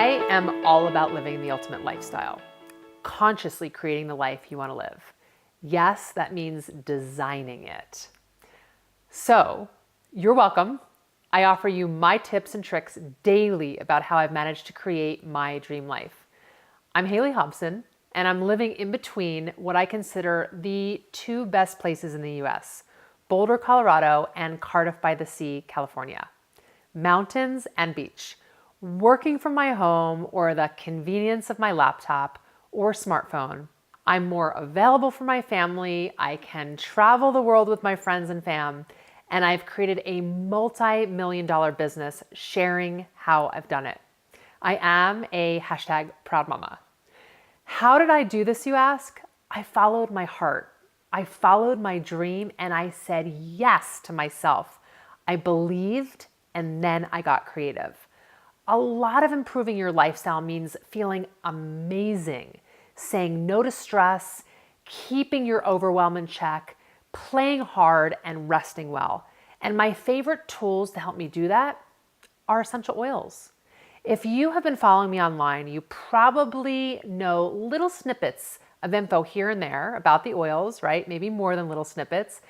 I am all about living the ultimate lifestyle, consciously creating the life you want to live. Yes, that means designing it. So, you're welcome. I offer you my tips and tricks daily about how I've managed to create my dream life. I'm Hayley Hobson, and I'm living in between what I consider the two best places in the US, Boulder, Colorado, and Cardiff by the Sea, California. Mountains and beach. Working from my home or the convenience of my laptop or smartphone, I'm more available for my family, I can travel the world with my friends and fam, and I've created a multi-million-dollar business sharing how I've done it. I am a #proud mama. How did I do this, you ask? I followed my heart. I followed my dream and I said yes to myself. I believed and then I got creative. A lot of improving your lifestyle means feeling amazing, saying no to stress, keeping your overwhelm in check, playing hard, and resting well. And my favorite tools to help me do that are essential oils. If you have been following me online, you probably know little snippets of info here and there about the oils, right? Maybe more than little snippets.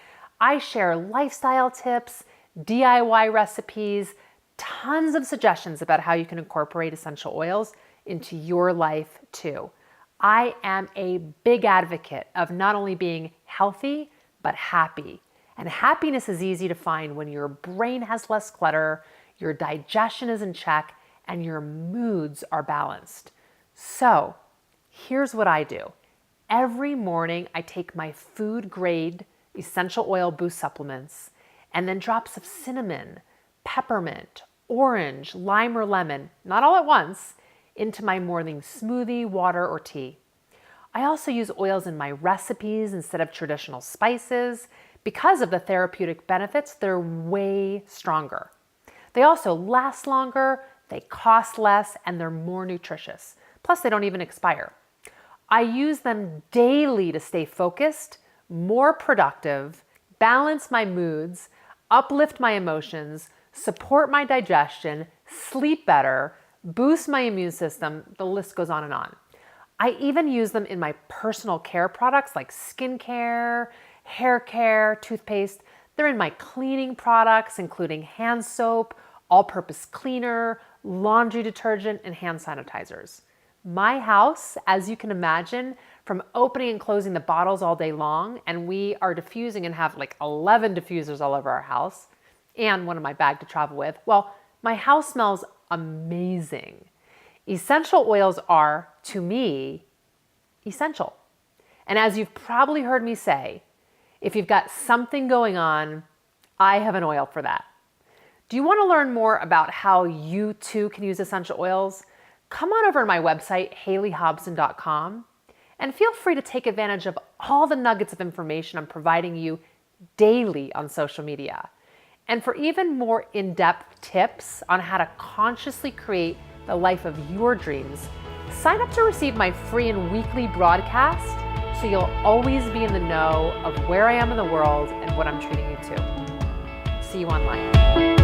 I share lifestyle tips, DIY recipes, tons of suggestions about how you can incorporate essential oils into your life too. I am a big advocate of not only being healthy, but happy. And happiness is easy to find when your brain has less clutter, your digestion is in check, and your moods are balanced. So here's what I do. Every morning I take my food grade essential oil boost supplements and then drops of cinnamon, peppermint, orange, lime, or lemon, not all at once, into my morning smoothie, water, or tea. I also use oils in my recipes instead of traditional spices. Because of the therapeutic benefits, they're way stronger. They also last longer, they cost less, and they're more nutritious. Plus, they don't even expire. I use them daily to stay focused, more productive, balance my moods, uplift my emotions, support my digestion, sleep better, boost my immune system, the list goes on and on. I even use them in my personal care products like skincare, hair care, toothpaste. They're in my cleaning products, including hand soap, all-purpose cleaner, laundry detergent, and hand sanitizers. My house, as you can imagine, from opening and closing the bottles all day long, and we are diffusing and have like 11 diffusers all over our house, and one in my bag to travel with. Well, my house smells amazing. Essential oils are, to me, essential. And as you've probably heard me say, if you've got something going on, I have an oil for that. Do you want to learn more about how you too can use essential oils? Come on over to my website, hayleyhobson.com, and feel free to take advantage of all the nuggets of information I'm providing you daily on social media. And for even more in-depth tips on how to consciously create the life of your dreams, sign up to receive my free and weekly broadcast so you'll always be in the know of where I am in the world and what I'm treating you to. See you online.